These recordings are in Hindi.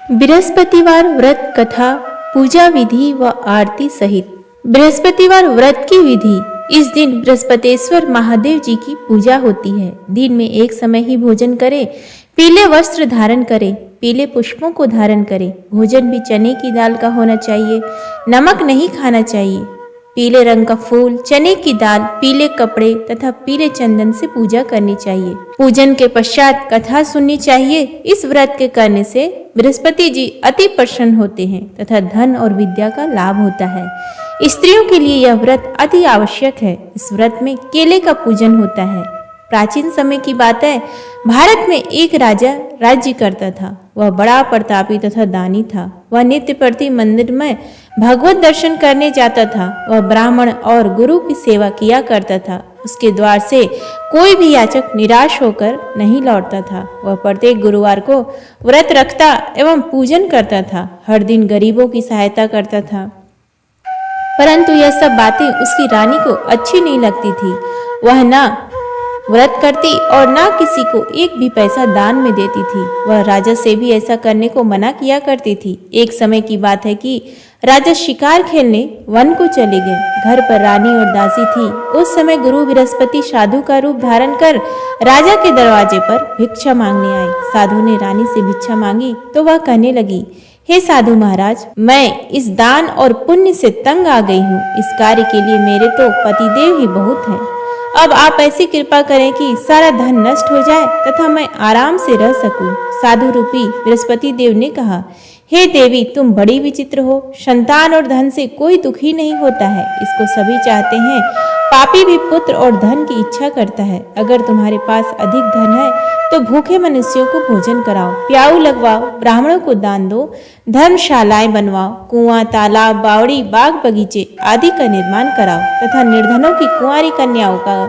बृहस्पतिवार व्रत कथा पूजा विधि व आरती सहित। बृहस्पतिवार व्रत की विधि। इस दिन बृहस्पतेश्वर महादेव जी की पूजा होती है। दिन में एक समय ही भोजन करें, पीले वस्त्र धारण करें, पीले पुष्पों को धारण करें। भोजन भी चने की दाल का होना चाहिए, नमक नहीं खाना चाहिए। पीले रंग का फूल, चने की दाल, पीले कपड़े तथा पीले चंदन से पूजा करनी चाहिए। पूजन के पश्चात कथा सुननी चाहिए। इस व्रत के करने से बृहस्पति जी अति प्रसन्न होते हैं तथा धन और विद्या का लाभ होता है। स्त्रियों के लिए यह व्रत अति आवश्यक है। इस व्रत में केले का पूजन होता है। प्राचीन समय की बात है, भारत में एक राजा राज्य करता था। वह बड़ा प्रतापी तथा दानी था। वह नित्य प्रति मंदिर में भगवत दर्शन करने जाता था। वह ब्राह्मण और गुरु की सेवा किया करता था। उसके द्वार से कोई भी याचक निराश होकर नहीं लौटता था। वह प्रत्येक गुरुवार को व्रत रखता एवं पूजन करता था। हर दिन गरीबों की सहायता करता था। परंतु यह सब बातें उसकी रानी को अच्छी नहीं लगती थी। वह न व्रत करती और न किसी को एक भी पैसा दान में देती थी। वह राजा से भी ऐसा करने को मना किया करती थी। एक समय की बात है कि राजा शिकार खेलने वन को चले गए। घर पर रानी और दासी थी। उस समय गुरु बृहस्पति साधु का रूप धारण कर राजा के दरवाजे पर भिक्षा मांगने आए। साधु ने रानी से भिक्षा मांगी तो वह कहने लगी, हे साधु महाराज, मैं इस दान और पुण्य से तंग आ गई हूँ। इस कार्य के लिए मेरे तो पतिदेव ही बहुत हैं। अब आप ऐसी कृपा करें कि सारा धन नष्ट हो जाए तथा मैं आराम से रह सकूं। साधु रूपी बृहस्पति देव ने कहा, हे देवी, तुम बड़ी विचित्र हो। संतान और धन से कोई दुखी नहीं होता है, इसको सभी चाहते हैं। पापी भी पुत्र और धन की इच्छा करता है। अगर तुम्हारे पास अधिक धन है तो भूखे मनुष्यों को भोजन कराओ, प्याऊ लगवाओ, ब्राह्मणों को दान दो, धर्मशालाएं बनवाओ, कुआं, तालाब, बावड़ी, बाग बगीचे आदि का निर्माण कराओ तथा निर्धनों की कुंवारी कन्याओं का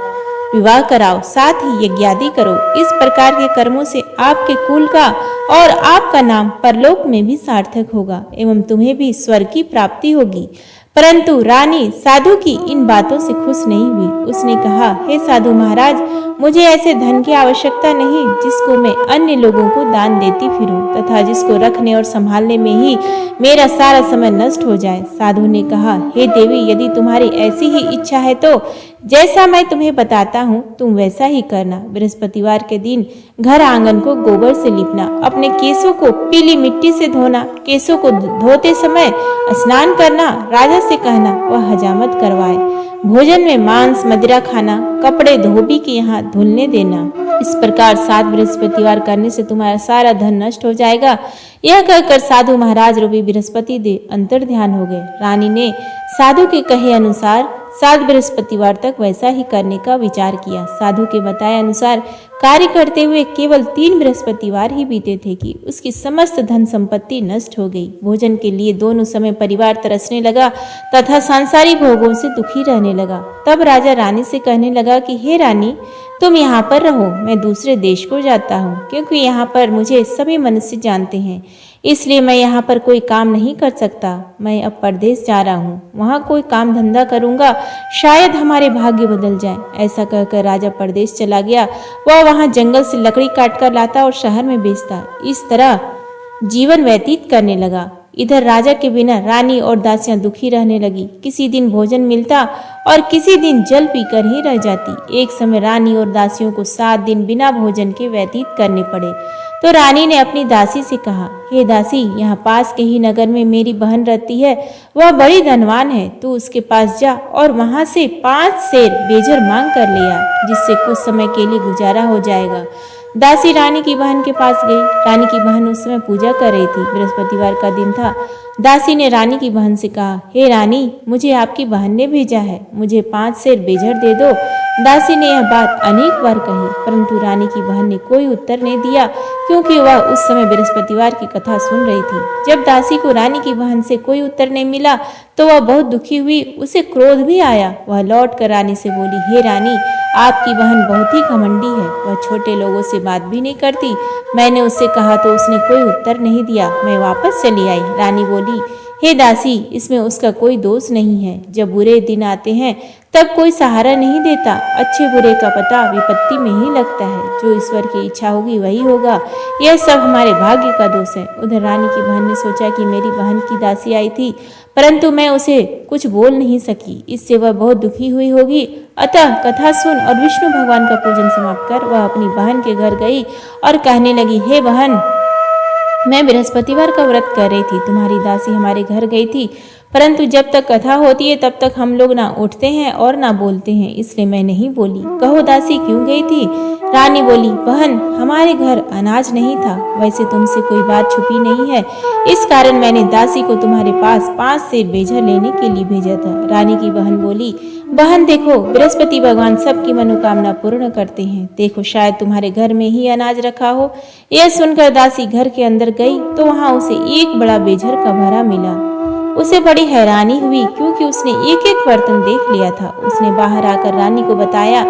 विवाह कराओ, साथ ही यज्ञादि करो। इस प्रकार के कर्मों से आपके कुल का और आपका नाम परलोक में भी सार्थक होगा एवं तुम्हें भी स्वर्ग की प्राप्ति होगी। परंतु रानी साधु की इन बातों से खुश नहीं हुई। उसने कहा, हे साधु महाराज, मुझे ऐसे धन की आवश्यकता नहीं जिसको मैं अन्य लोगों को दान देती फिरूं तथा जिसको रखने और संभालने में ही मेरा सारा समय नष्ट हो जाए। साधु ने कहा, हे देवी, यदि तुम्हारी ऐसी ही इच्छा है तो जैसा मैं तुम्हें बताता हूँ तुम वैसा ही करना। बृहस्पतिवार के दिन घर आंगन को गोबर से लिपना, अपने केसों को पीली मिट्टी से धोना, केसों को धोते समय स्नान करना, राजा से कहना वह हजामत करवाए, भोजन में मांस मदिरा खाना, कपड़े धोबी के यहाँ धुलने देना। इस प्रकार 7 बृहस्पतिवार करने से तुम्हारा सारा धन नष्ट हो जाएगा। यह कहकर साधु महाराज रूपी बृहस्पति देव अंतर ध्यान हो गए। रानी ने साधु के कहे अनुसार 7 बृहस्पतिवार तक वैसा ही करने का विचार किया। साधु के बताए अनुसार कार्य करते हुए केवल 3 बृहस्पतिवार ही बीते थे कि उसकी समस्त धन संपत्ति नष्ट हो गई। भोजन के लिए दोनों समय परिवार तरसने लगा तथा सांसारिक भोगों से दुखी रहने लगा। तब राजा रानी से कहने लगा कि हे रानी, तुम यहाँ पर रहो, मैं दूसरे देश को जाता हूँ, क्योंकि यहाँ पर मुझे सभी मनुष्य जानते हैं, इसलिए मैं यहाँ पर कोई काम नहीं कर सकता। मैं अब परदेश जा रहा हूँ, वहाँ कोई काम धंधा करूँगा, शायद हमारे भाग्य बदल जाए। ऐसा कहकर राजा परदेश चला गया। वह वहाँ जंगल से लकड़ी काट कर लाता और शहर में बेचता। इस तरह जीवन व्यतीत करने लगा। इधर राजा के बिना रानी और दासियां दुखी रहने लगी। किसी दिन भोजन मिलता और किसी दिन जल पीकर ही रह जाती। एक समय रानी और दासियों को 7 दिन बिना भोजन के व्यतीत करने पड़े। तो रानी ने अपनी दासी से कहा, हे दासी, यहाँ पास के ही नगर में मेरी बहन रहती है। वह बड़ी धनवान है। तू उसके पास जा और वहां से 5 सेर बेजर मांग कर ले आ, जिससे कुछ समय के लिए गुजारा हो जाएगा। दासी रानी की बहन के पास गई। रानी की बहन उस समय पूजा कर रही थी। बृहस्पतिवार का दिन था। दासी ने रानी की बहन से कहा, हे रानी, मुझे आपकी बहन ने भेजा है, मुझे 5 सेर बेजर दे दो। दासी ने यह बात अनेक बार कही, परंतु रानी की बहन ने कोई उत्तर नहीं दिया, क्योंकि वह उस समय बृहस्पतिवार की कथा सुन रही थी। जब दासी को रानी की बहन से कोई उत्तर नहीं मिला तो वह बहुत दुखी हुई। उसे क्रोध भी आया। वह लौट कर रानी से बोली, हे रानी, आपकी बहन बहुत ही घमंडी है। वह छोटे लोगों से बात भी नहीं करती। मैंने उससे कहा तो उसने कोई उत्तर नहीं दिया। मैं वापस चली आई। रानी बोली, हे दासी, इसमें उसका कोई दोष नहीं है। जब बुरे दिन आते हैं तब कोई सहारा नहीं देता। अच्छे बुरे का पता विपत्ति में ही लगता है। जो ईश्वर की इच्छा होगी वही होगा। यह सब हमारे भाग्य का दोष है। उधर रानी की बहन ने सोचा कि मेरी बहन की दासी आई थी, परंतु मैं उसे कुछ बोल नहीं सकी। इससे वह बहुत दुखी हुई होगी। अतः कथा सुन और विष्णु भगवान का पूजन समाप्त कर वह अपनी बहन के घर गई और कहने लगी, हे बहन, मैं बृहस्पतिवार का व्रत कर रही थी। तुम्हारी दासी हमारे घर गई थी, परंतु जब तक कथा होती है तब तक हम लोग ना उठते हैं और ना बोलते हैं, इसलिए मैं नहीं बोली। कहो दासी, क्यों गई थी? रानी बोली, बहन, हमारे घर अनाज नहीं था। वैसे तुमसे कोई बात छुपी नहीं है, इस कारण मैंने दासी को तुम्हारे पास 5 सेर बेजा लेने के लिए भेजा था। रानी की बहन बोली, बहन देखो, बृहस्पति भगवान सबकी मनोकामना पूर्ण करते हैं। देखो, शायद तुम्हारे घर में ही अनाज रखा हो। यह सुनकर दासी घर के अंदर गई तो वहां उसे एक बड़ा बेझर का भरा मिला। उसे बड़ी हैरानी हुई, क्योंकि उसने एक एक बर्तन देख लिया था। उसने बाहर आकर रानी को बताया।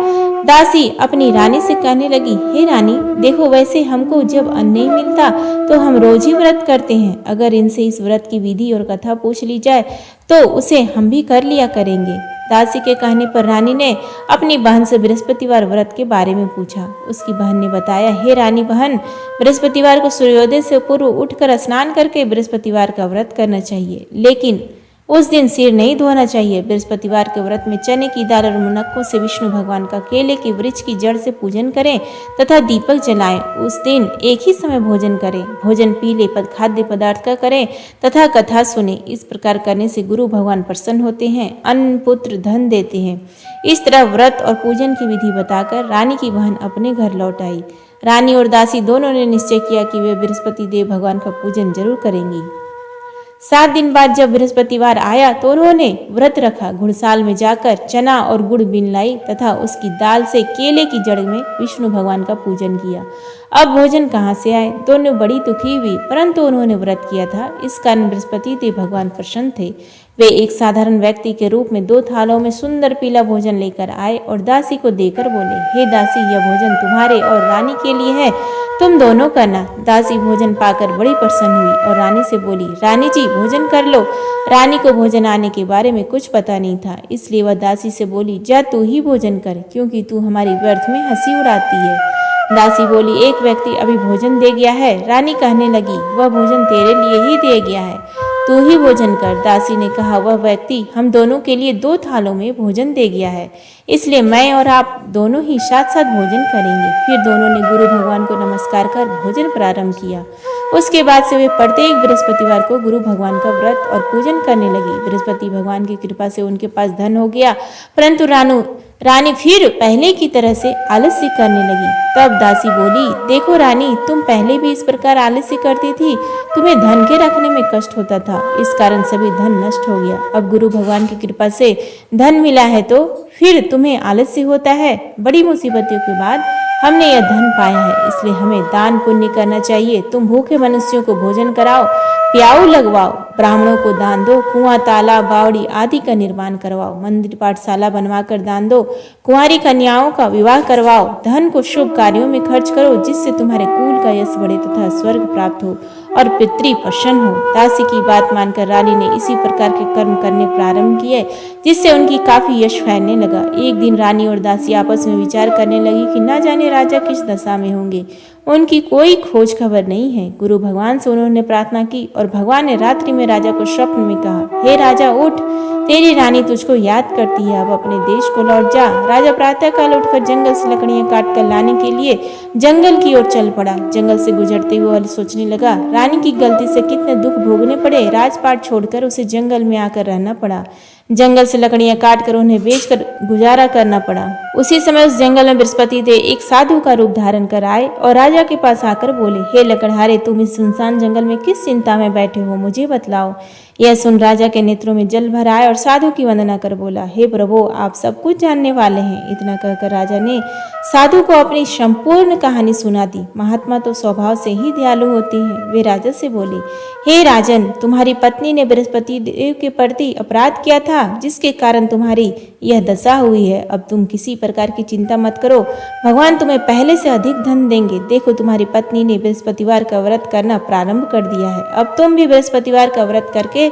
दासी अपनी रानी से कहने लगी, हे रानी, देखो, वैसे हमको जब अन्न नहीं मिलता तो हम रोज ही व्रत करते हैं। अगर इनसे इस व्रत की विधि और कथा पूछ ली जाए तो उसे हम भी कर लिया करेंगे। दासी के कहने पर रानी ने अपनी बहन से बृहस्पतिवार व्रत के बारे में पूछा। उसकी बहन ने बताया, हे रानी बहन, बृहस्पतिवार को सूर्योदय से पूर्व उठकर स्नान करके बृहस्पतिवार का व्रत करना चाहिए, लेकिन उस दिन सिर नहीं धोना चाहिए। बृहस्पतिवार के व्रत में चने की दाल और मुनक्कों से विष्णु भगवान का केले के वृक्ष की जड़ से पूजन करें तथा दीपक जलाएं। उस दिन एक ही समय भोजन करें। भोजन पीले खाद्य पदार्थ का करें तथा कथा सुने। इस प्रकार करने से गुरु भगवान प्रसन्न होते हैं, अन्न पुत्र धन देते हैं। इस तरह व्रत और पूजन की विधि बताकर रानी की बहन अपने घर लौट आई। रानी और दासी दोनों ने निश्चय किया कि वे बृहस्पति देव भगवान का पूजन जरूर करेंगी। 7 दिन बाद जब बृहस्पतिवार आया तो उन्होंने व्रत रखा। घुड़साल में जाकर चना और गुड़ बीन लाई तथा उसकी दाल से केले की जड़ में विष्णु भगवान का पूजन किया। अब भोजन कहाँ से आए? दोनों बड़ी दुखी हुई, परंतु उन्होंने व्रत किया था, इस कारण बृहस्पति देव भगवान प्रसन्न थे। वे एक साधारण व्यक्ति के रूप में 2 थालों में सुंदर पीला भोजन लेकर आए और दासी को देकर बोले, हे दासी, यह भोजन तुम्हारे और रानी के लिए है, तुम दोनों करना। दासी भोजन पाकर बड़ी प्रसन्न हुई और रानी से बोली, रानी जी, भोजन कर लो। रानी को भोजन आने के बारे में कुछ पता नहीं था, इसलिए वह दासी से बोली, जा तू ही भोजन कर, क्योंकि तू हमारी व्यर्थ में हंसी उड़ाती है। दासी बोली, एक व्यक्ति अभी भोजन दे गया है। रानी कहने लगी, वह भोजन तेरे लिए ही दे गया है, तू ही भोजन कर। दासी ने कहा, वह व्यक्ति हम दोनों के लिए 2 थालों में भोजन दे गया है, इसलिए मैं और आप दोनों ही साथ साथ भोजन करेंगे। फिर दोनों ने गुरु भगवान को नमस्कार कर भोजन प्रारंभ किया। उसके बाद से वे प्रत्येक बृहस्पतिवार को गुरु भगवान का व्रत और पूजन करने लगी। बृहस्पति भगवान की कृपा से उनके पास धन हो गया, परंतु रानी फिर पहले की तरह से आलस्य करने लगी। तब दासी बोली, देखो रानी, तुम पहले भी इस प्रकार आलस्य करती थी, तुम्हें धन के रखने में कष्ट होता था, इस कारण सभी धन नष्ट हो गया। अब गुरु भगवान की कृपा से धन मिला है तो फिर तुम्हें आलस्य होता है। बड़ी मुसीबतों के बाद हमने यह धन पाया है, इसलिए हमें दान पुण्य करना चाहिए। तुम भूखे मनुष्यों को भोजन कराओ, प्याऊ लगवाओ, ब्राह्मणों को दान दो, कुआं, तालाब, बावड़ी आदि का निर्माण करवाओ, मंदिर पाठशाला बनवाकर दान दो, कुंवारी कन्याओं का विवाह करवाओ। धन को शुभ कार्यों में खर्च करो, जिससे तुम्हारे कुल का यश बढ़े तथा स्वर्ग प्राप्त हो और पितृ प्रसन्न हो। दासी की बात मानकर रानी ने इसी प्रकार के कर्म करने प्रारंभ किए, जिससे उनकी काफी यश फैलने लगा। एक दिन रानी और दासी आपस में विचार करने लगी कि न जाने राजा किस दशा में होंगे, उनकी कोई खोज खबर नहीं है। गुरु भगवान से उन्होंने प्रार्थना की और भगवान ने रात्रि में राजा को स्वप्न में कहा, हे राजा, उठ, तेरी रानी तुझको याद करती है, अब अपने देश को लौट जा। राजा प्रातःकाल उठकर जंगल से लकड़ियां काट कर लाने के लिए जंगल की ओर चल पड़ा। जंगल से गुजरते हुए सोचने लगा, रानी की गलती से कितने दुख भोगने पड़े, राजपाट छोड़कर उसे जंगल में आकर रहना पड़ा। जंगल से लकड़ियां काट कर उन्हें बेचकर गुजारा करना पड़ा। उसी समय उस जंगल में बृहस्पति देव एक साधु का रूप धारण कर आए और राजा के पास आकर बोले, हे लकड़हारे, तुम इस सुनसान जंगल में किस चिंता में बैठे हो, मुझे बतलाओ। यह सुन राजा के नेत्रों में जल भर आए और साधु की वंदना कर बोला, हे प्रभु, आप सब कुछ जानने वाले हैं। इतना कहकर राजा ने साधु को अपनी संपूर्ण कहानी सुना दी। महात्मा तो स्वभाव से ही दयालु होते हैं। वे राजा से बोले, हे राजन, तुम्हारी पत्नी ने बृहस्पति देव के प्रति अपराध किया था, था जिसके कारण तुम्हारी यह दशा हुई है। अब तुम किसी प्रकार की चिंता मत करो, भगवान तुम्हें पहले से अधिक धन देंगे। देखो तुम्हारी पत्नी ने बृहस्पतिवार का व्रत करना प्रारंभ कर दिया है। अब तुम भी बृहस्पतिवार का व्रत करके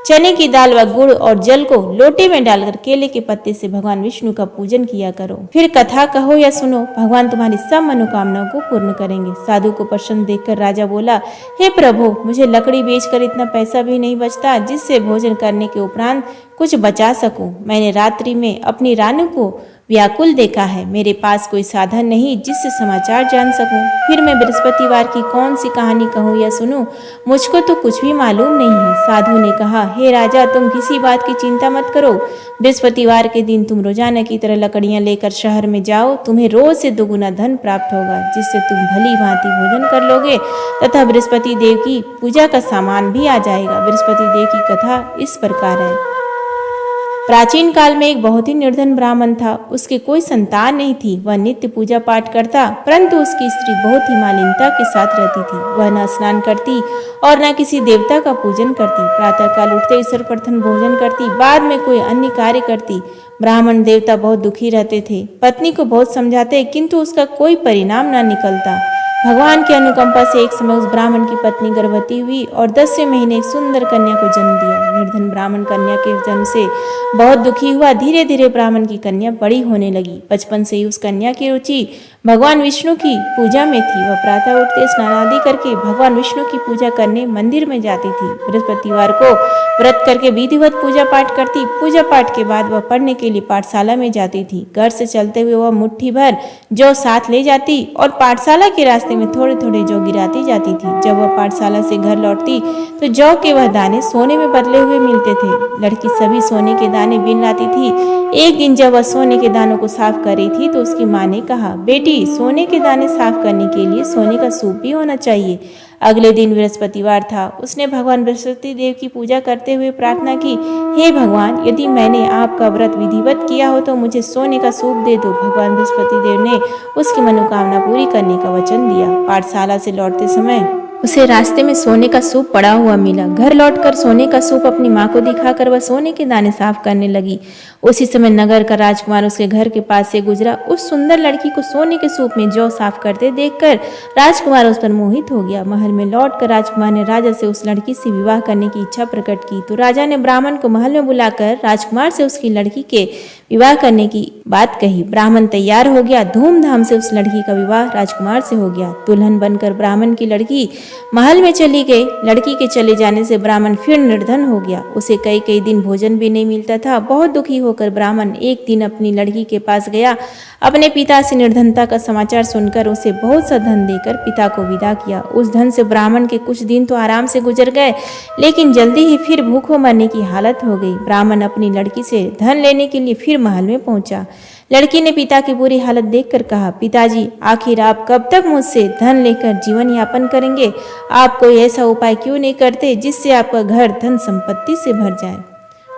चने की दाल व गुड़ और जल को लोटे में डालकर केले के पत्ते से भगवान विष्णु का पूजन किया करो। फिर कथा कहो या सुनो, भगवान तुम्हारी सब मनोकामनाओं को पूर्ण करेंगे। साधु को प्रसन्न देखकर राजा बोला, हे प्रभु, मुझे लकड़ी बेचकर इतना पैसा भी नहीं बचता जिससे भोजन करने के उपरांत कुछ बचा सकूं। मैंने रात्रि में अपनी रानी को व्याकुल देखा है। मेरे पास कोई साधन नहीं जिससे समाचार जान सकूं। फिर मैं बृहस्पतिवार की कौन सी कहानी कहूँ या सुनूं? मुझको तो कुछ भी मालूम नहीं है। साधु ने कहा, हे राजा, तुम किसी बात की चिंता मत करो। बृहस्पतिवार के दिन तुम रोजाना की तरह लकड़ियां लेकर शहर में जाओ। तुम्हें रोज से दोगुना धन प्राप्त होगा जिससे तुम भली भांति भोजन कर लोगे तथा बृहस्पति देव की पूजा का सामान भी आ जाएगा। बृहस्पति देव की कथा इस प्रकार है। प्राचीन काल में एक बहुत ही निर्धन ब्राह्मण था। उसके कोई संतान नहीं थी। वह नित्य पूजा पाठ करता, परंतु उसकी स्त्री बहुत ही मालिनता के साथ रहती थी। वह न स्नान करती और न किसी देवता का पूजन करती। प्रातःकाल उठते सर्वप्रथम भोजन करती, बाद में कोई अन्य कार्य करती। ब्राह्मण देवता बहुत दुखी रहते थे। पत्नी को बहुत समझाते किंतु उसका कोई परिणाम न निकलता। भगवान की अनुकंपा से एक समय उस ब्राह्मण की पत्नी गर्भवती हुई और 10वें महीने एक सुंदर कन्या को जन्म दिया। निर्धन ब्राह्मण कन्या के जन्म से बहुत दुखी हुआ। धीरे धीरे ब्राह्मण की कन्या बड़ी होने लगी। बचपन से ही उस कन्या की रुचि भगवान विष्णु की पूजा में थी। वह प्रातः उठते स्नान आदि करके भगवान विष्णु की पूजा करने मंदिर में जाती थी। बृहस्पतिवार को व्रत करके विधिवत पूजा पाठ करती। पूजा पाठ के बाद वह पढ़ने के लिए पाठशाला में जाती थी। घर से चलते हुए वह मुट्ठी भर जौ साथ ले जाती और पाठशाला के रास्ते में थोड़े थोड़े जौ गिराती जाती थी। जब वह पाठशाला से घर लौटती तो जौ के वह दाने सोने में बदले हुए मिलते थे। लड़की सभी सोने के दाने बीन लाती थी। एक दिन जब वह सोने के दानों को साफ कर रही थी तो उसकी माँ ने कहा, बेटी, सोने के दाने साफ करने के लिए सोने का सूप भी होना चाहिए। अगले दिन बृहस्पतिवार था। उसने भगवान बृहस्पति देव की पूजा करते हुए प्रार्थना की, हे भगवान, यदि मैंने आपका व्रत विधिवत किया हो तो मुझे सोने का सूप दे दो। भगवान बृहस्पति देव ने उसकी मनोकामना पूरी करने का वचन दिया। पाठशाला से लौटते समय उसे रास्ते में सोने का सूप पड़ा हुआ मिला। घर लौटकर सोने का सूप अपनी माँ को दिखाकर वह सोने के दाने साफ करने लगी। उसी समय नगर का राजकुमार उसके घर के पास से गुजरा। उस सुंदर लड़की को सोने के सूप में जौ साफ करते देखकर राजकुमार उस पर मोहित हो गया। महल में लौटकर राजकुमार ने राजा से उस लड़की से विवाह करने की इच्छा प्रकट की तो राजा ने ब्राह्मण को महल में बुलाकर राजकुमार से उसकी लड़की के विवाह करने की बात कही। ब्राह्मण तैयार हो गया। धूमधाम से उस लड़की का विवाह राजकुमार से हो गया। दुल्हन बनकर ब्राह्मण की लड़की महल में चली गई। लड़की के चले जाने से ब्राह्मण फिर निर्धन हो गया। उसे कई कई दिन भोजन भी नहीं मिलता था। बहुत दुखी होकर ब्राह्मण एक दिन अपनी लड़की के पास गया। अपने पिता से निर्धनता का समाचार सुनकर उसे बहुत सा धन देकर पिता को विदा किया। उस धन से ब्राह्मण के कुछ दिन तो आराम से गुजर गए, लेकिन जल्दी ही फिर भूखों मरने की हालत हो गई। ब्राह्मण अपनी लड़की से धन लेने के लिए फिर महल में पहुंचा। लड़की ने पिता की बुरी हालत देखकर कहा, पिताजी, आखिर आप कब तक मुझसे धन लेकर जीवन यापन करेंगे? आप कोई ऐसा उपाय क्यों नहीं करते जिससे आपका घर धन संपत्ति से भर जाए?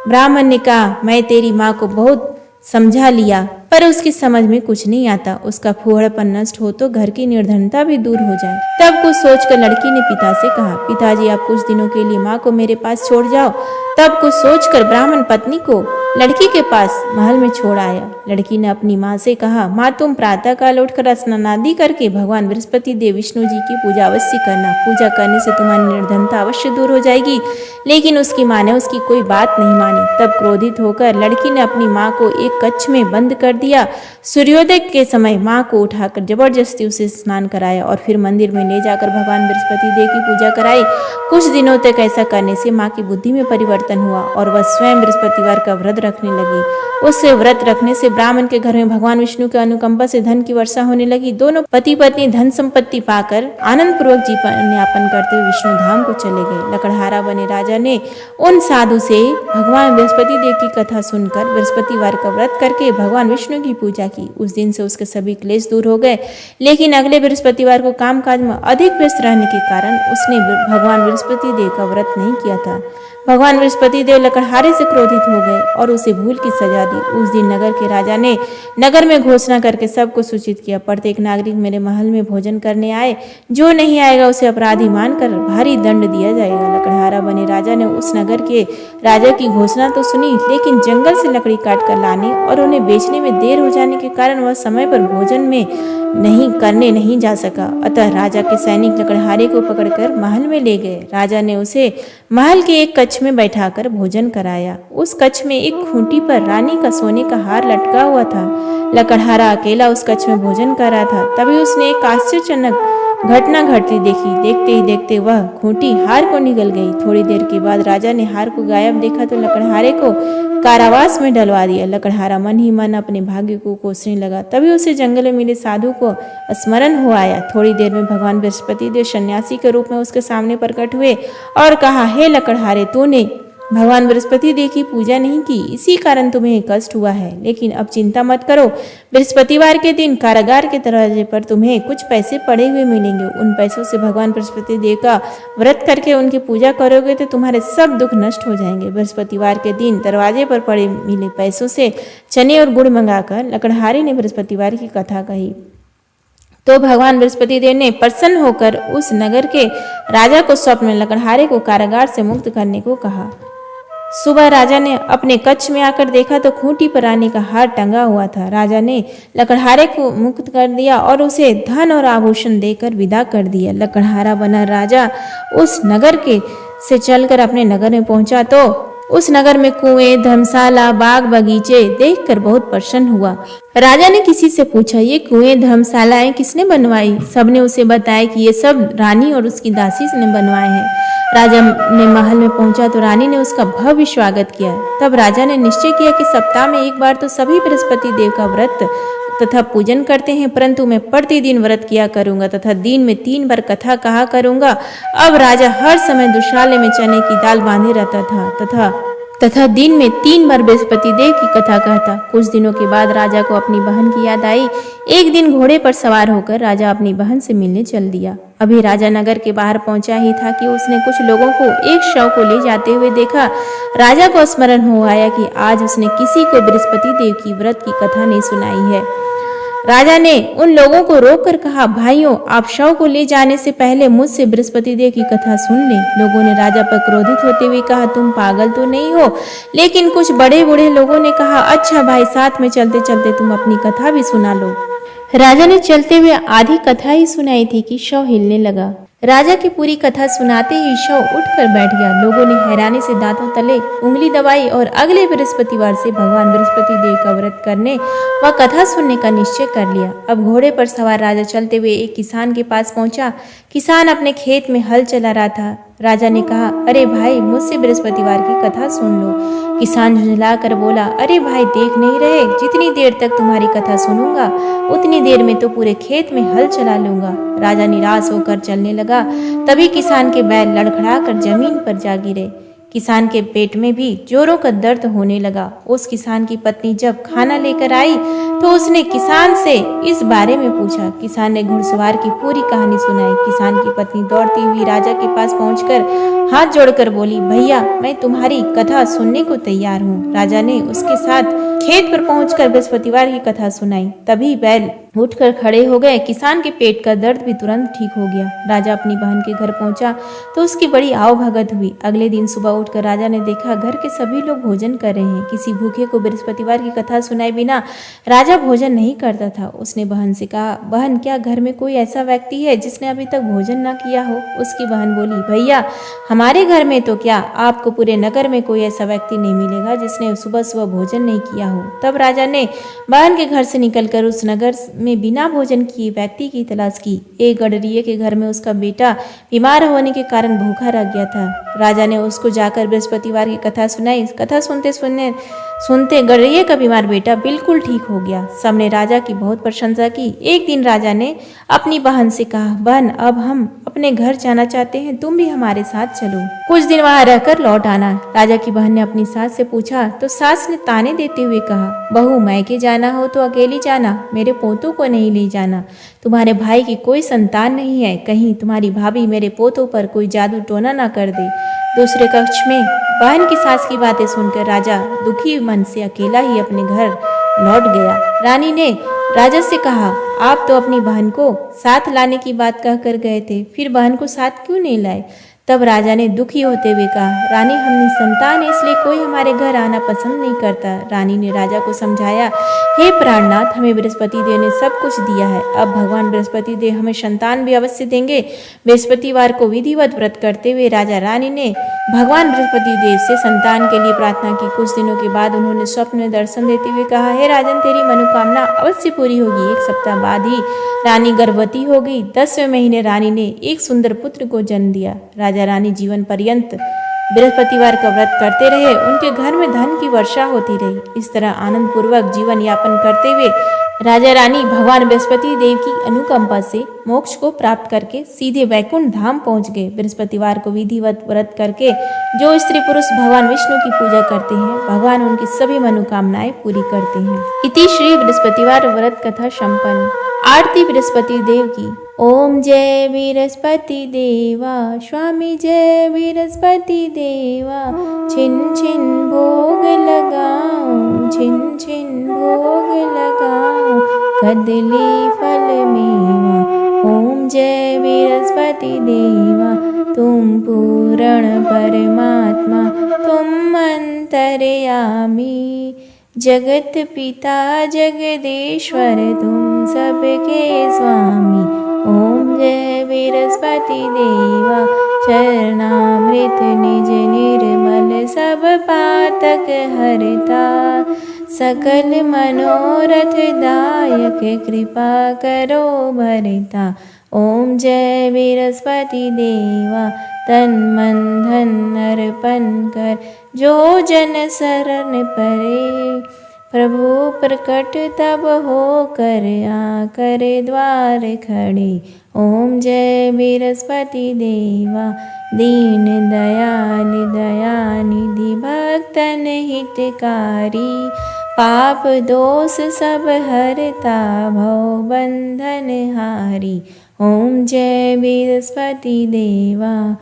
ब्राह्मण ने कहा, मैं तेरी माँ को बहुत समझा लिया पर उसकी समझ में कुछ नहीं आता। उसका फूहड़पन नष्ट हो तो घर की निर्धनता भी दूर हो जाए। तब कुछ सोचकर लड़की ने पिता से कहा, पिताजी, आप कुछ दिनों के लिए माँ को मेरे पास छोड़ जाओ। तब कुछ सोचकर ब्राह्मण पत्नी को लड़की के पास महल में छोड़ आया। लड़की ने अपनी माँ से कहा, माँ, तुम प्रातः काल उठकर स्नान आदि करके भगवान बृहस्पति देव विष्णु जी की पूजा अवश्य करना। पूजा करने से तुम्हारी निर्धनता अवश्य दूर हो जाएगी। लेकिन उसकी माँ ने उसकी कोई बात नहीं मानी। तब क्रोधित होकर लड़की ने अपनी माँ को एक कक्ष में बंद कर दिया। सूर्योदय के समय माँ को उठाकर जबरदस्ती उसे स्नान कराया और फिर मंदिर में ले जाकर भगवान बृहस्पति देव की पूजा कराई। कुछ दिनों तक ऐसा करने से माँ की बुद्धि में परिवर्तन हुआ और वह स्वयं बृहस्पतिवार का व्रत रखने लगी। उससे व्रत रखने से ब्राह्मण के घर में भगवान विष्णु के अनुकंपा से धन की वर्षा होने लगी। दोनों पति पत्नी धन संपत्ति पाकर आनंद पूर्वक जीवन यापन करते हुए विष्णु धाम को चले गए। लकड़हारा बने राजा ने उन साधु से भगवान बृहस्पति देव की कथा सुनकर बृहस्पतिवार का व्रत करके भगवान विष्णु की पूजा की। उस दिन से उसके सभी क्लेश दूर हो गए। लेकिन अगले बृहस्पतिवार को कामकाज में अधिक व्यस्त रहने के कारण उसने भगवान बृहस्पति देव का व्रत नहीं किया था। भगवान बृहस्पति देव लकड़हारे से क्रोधित हो गए और उसे भूल की सजा दी। उस दिन नगर के राजा ने नगर में घोषणा करके सबको सूचित किया, प्रत्येक नागरिक मेरे महल में भोजन करने आए, जो नहीं आएगा उसे अपराधी मानकर भारी दंड दिया जाएगा। लकड़हारे लकड़हारा बने राजा ने उस नगर के राजा की घोषणा तो सुनी, लेकिन जंगल से लकड़ी काट कर लाने और उन्हें बेचने में देर हो जाने के कारण वह समय पर भोजन में नहीं जा सका। अतः राजा के सैनिक लकड़हारे को पकड़कर महल में ले गए। राजा ने उसे महल के एक कक्ष में बैठाकर भोजन कराया। उस कक्ष में एक खूंटी पर रानी का सोने का हार लटका हुआ था। लकड़हारा अकेला उस कक्ष में भोजन कर रहा था। तभी उसने एक आश्चर्यजनक घटना घटती देखी। देखते ही देखते वह खूंटी हार को निगल गई। थोड़ी देर के बाद राजा ने हार को गायब देखा तो लकड़हारे को कारावास में डलवा दिया। लकड़हारा मन ही मन अपने भाग्य को कोसने लगा। तभी उसे जंगल में मिले साधु को स्मरण हो आया। थोड़ी देर में भगवान बृहस्पति देव सन्यासी के रूप में उसके सामने प्रकट हुए और कहा, हे लकड़हारे, तूने भगवान बृहस्पति देव की पूजा नहीं की, इसी कारण तुम्हें कष्ट हुआ है। लेकिन अब चिंता मत करो, बृहस्पतिवार के दिन कारागार के दरवाजे पर तुम्हें कुछ पैसे पड़े हुए मिलेंगे। उन पैसों से भगवान बृहस्पति देव का व्रत करके उनकी पूजा करोगे तो तुम्हारे सब दुख नष्ट हो जाएंगे। बृहस्पतिवार के दिन दरवाजे पर पड़े मिले पैसों से चने और गुड़ मंगाकर लकड़हारे ने बृहस्पतिवार की कथा कही। तो भगवान बृहस्पति देव ने प्रसन्न होकर उस नगर के राजा को स्वप्न में लकड़हारे को कारागार से मुक्त करने को कहा। सुबह राजा ने अपने कक्ष में आकर देखा तो खूंटी पर रानी का हार टंगा हुआ था। राजा ने लकड़हारे को मुक्त कर दिया और उसे धन और आभूषण देकर विदा कर दिया। लकड़हारा बना राजा उस नगर के से चलकर अपने नगर में पहुंचा तो उस नगर में कुएं, धर्मशाला, बाग बगीचे देखकर बहुत प्रसन्न हुआ। राजा ने किसी से पूछा, ये कुएं, धर्मशालाएं किसने बनवाई? सबने उसे बताया कि ये सब रानी और उसकी दासी ने बनवाए हैं। राजा ने महल में पहुंचा तो रानी ने उसका भव्य स्वागत किया। तब राजा ने निश्चय किया कि सप्ताह में एक बार तो सभी बृहस्पति देव का व्रत तथा पूजन करते हैं, परंतु मैं प्रतिदिन व्रत किया करूंगा तथा दिन में 3 बार कथा कहा करूंगा। अब राजा हर समय दुशाले में चने की दाल बांधे रहता था तथा दिन में 3 बार बृहस्पति देव की कथा कहता। कुछ दिनों के बाद राजा को अपनी बहन की याद आई। एक दिन घोड़े पर सवार होकर राजा अपनी बहन से मिलने चल दिया। अभी राजा नगर के बाहर पहुंचा ही था कि उसने कुछ लोगों को एक शव को ले जाते हुए देखा। राजा को स्मरण हो आया कि आज उसने किसी को बृहस्पति देव की व्रत की कथा नहीं सुनाई है। राजा ने उन लोगों को रोककर कहा, भाइयों, आप शव को ले जाने से पहले मुझसे बृहस्पति देव की कथा सुन लें। लोगों ने राजा पर क्रोधित होते हुए कहा, तुम पागल तो नहीं हो? लेकिन कुछ बड़े बूढ़े लोगों ने कहा, अच्छा भाई, साथ में चलते चलते तुम अपनी कथा भी सुना लो। राजा ने चलते हुए आधी कथा ही सुनाई थी कि शव हिलने लगा। राजा की पूरी कथा सुनाते ही शव उठकर बैठ गया। लोगों ने हैरानी से दांतों तले उंगली दबाई और अगले बृहस्पतिवार से भगवान बृहस्पति देव का व्रत करने व कथा सुनने का निश्चय कर लिया। अब घोड़े पर सवार राजा चलते हुए एक किसान के पास पहुंचा। किसान अपने खेत में हल चला रहा था। राजा ने कहा, अरे भाई, मुझसे बृहस्पतिवार की कथा सुन लो। किसान झुंझला कर बोला, अरे भाई, देख नहीं रहे, जितनी देर तक तुम्हारी कथा सुनूंगा उतनी देर में तो पूरे खेत में हल चला लूंगा। राजा निराश होकर चलने लगा। तभी किसान के बैल लड़खड़ाकर जमीन पर जा गिरे। किसान के पेट में भी जोरों का दर्द होने लगा। उस किसान की पत्नी जब खाना लेकर आई तो उसने किसान से इस बारे में पूछा। किसान ने घुड़सवार की पूरी कहानी सुनाई। किसान की पत्नी दौड़ती हुई राजा के पास पहुंचकर हाथ जोड़कर बोली, भैया, मैं तुम्हारी कथा सुनने को तैयार हूँ। राजा ने उसके साथ खेत पर पहुंचकर बृहस्पतिवार की कथा सुनाई। तभी बैल उठकर खड़े हो गए। किसान के पेट का दर्द भी तुरंत ठीक हो गया। राजा अपनी बहन के घर पहुंचा तो उसकी बड़ी आवभगत हुई। अगले दिन सुबह उठकर राजा ने देखा घर के सभी लोग भोजन कर रहे हैं। किसी भूखे को बृहस्पतिवार की कथा सुनाए बिना राजा भोजन नहीं करता था। उसने बहन से कहा, बहन, क्या घर में कोई ऐसा व्यक्ति है जिसने अभी तक भोजन न किया हो? उसकी बहन बोली, भैया, हमारे घर में तो क्या, आपको पूरे नगर में कोई ऐसा व्यक्ति नहीं मिलेगा जिसने सुबह सुबह भोजन नहीं किया हो। तब राजा ने बहन के घर से निकलकर उस नगर में बिना भोजन किए व्यक्ति की तलाश की। एक गडरिये के घर में उसका बेटा बीमार होने के कारण भूखा रह गया था। राजा ने उसको जाकर बृहस्पतिवार की कथा सुनाई। कथा सुनते गडरिये का बीमार बेटा बिल्कुल ठीक हो गया। सबने राजा की बहुत प्रशंसा की। एक दिन राजा ने अपनी बहन से कहा, बहन, अब हम अपने घर जाना चाहते हैं, तुम भी हमारे साथ चलो, कुछ दिन वहां रहकर लौट आना। राजा की बहन ने अपनी सास से पूछा तो सास ने ताने देते हुए कहा, बहू, मैके जाना हो तो अकेली जाना, मेरे पोतों को नहीं ले जाना। तुम्हारे भाई की कोई संतान नहीं है, कहीं तुम्हारी भाभी मेरे पोतों पर कोई जादू टोना ना कर दे। दूसरे कक्ष में बहन की सास की बातें सुनकर राजा दुखी मन से अकेला ही अपने घर लौट गया। रानी ने राजा से कहा, आप तो अपनी बहन को साथ लाने की बात कहकर गए थे, फिर बहन को साथ क्यों नहीं लाए? तब राजा ने दुखी होते हुए कहा, रानी हम निसंतान है, इसलिए कोई हमारे घर आना पसंद नहीं करता। रानी ने राजा को समझाया, हे प्राणनाथ, हमें बृहस्पति देव ने सब कुछ दिया है, अब भगवान बृहस्पति देव हमें संतान भी अवश्य देंगे। बृहस्पतिवार को विधिवत व्रत करते हुए राजा रानी ने भगवान बृहस्पति देव से संतान के लिए प्रार्थना की। कुछ दिनों के बाद उन्होंने स्वप्न में दर्शन देते हुए कहा, हे राजन, तेरी मनोकामना अवश्य पूरी होगी। एक सप्ताह बाद ही रानी गर्भवती हो गई। 10वें महीने रानी ने एक सुंदर पुत्र को जन्म दिया। राजा रानी जीवन पर्यंत बृहस्पतिवार का व्रत करते रहे। उनके घर में धन की वर्षा होती रही। इस तरह आनंद पूर्वक जीवन यापन करते हुए राजा रानी भगवान बृहस्पति देव की अनुकंपा से मोक्ष को प्राप्त करके सीधे वैकुंठ धाम पहुंच गए। बृहस्पतिवार को विधिवत व्रत करके जो स्त्री पुरुष भगवान विष्णु की पूजा करते हैं, भगवान उनकी सभी मनोकामनाएं पूरी करते हैं। इति श्री बृहस्पतिवार व्रत कथा संपन्न। आरती बृहस्पति देव की। ओम जय बृहस्पति देवा, स्वामी जय बृहस्पति देवा। छिन छिन भोग लगाऊं, छिन छिन भोग लगाऊं, कदली फल मेवा। ओम जय बृहस्पति देवा, तुम पूर्ण परमात्मा, तुम अंतर्यामी, जगत पिता जगदीश्वर, तुम सबके स्वामी। ओम जय बृहस्पति देवा, चरणामृत निज निर्मल, सब पातक हरता, सकल मनोरथ दायक, कृपा करो भरता। ओम जय बृहस्पति देवा, तन मन धन अर्पण कर, जो जन शरण परे, प्रभु प्रकट तब हो कर, आकर द्वार खड़े। ओम जय बृहस्पति देवा, दीन दयाल दयानिधि, भक्तन हितकारी, पाप दोष सब हरता, भव बंधन हारी। ओम जय बृहस्पति देवा,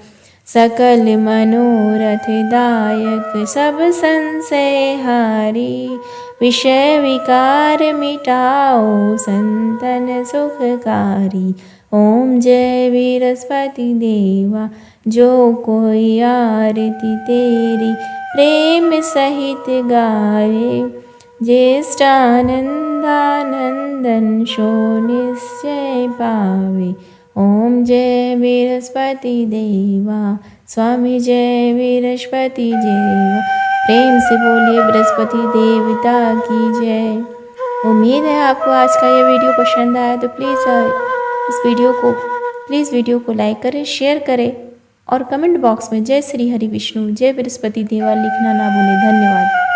सकल मनोरथ दायक, सब संशय हारी, विषय विकार मिटाओ, संतन सुखकारी। ओम जय बृहस्पति देवा, जो कोई आरती तेरी प्रेम सहित गावे, ज्येष्ठानंदानंदन शो निश्चय पावे। ओम जय बृहस्पति देवा, स्वामी जय बृहस्पति देवा। प्रेम से बोलिए बृहस्पति देवता की जय। उम्मीद है आपको आज का ये वीडियो पसंद आया, तो प्लीज़ वीडियो को लाइक करें, शेयर करें और कमेंट बॉक्स में जय श्री हरि विष्णु, जय बृहस्पति देवा लिखना ना भूलें। धन्यवाद।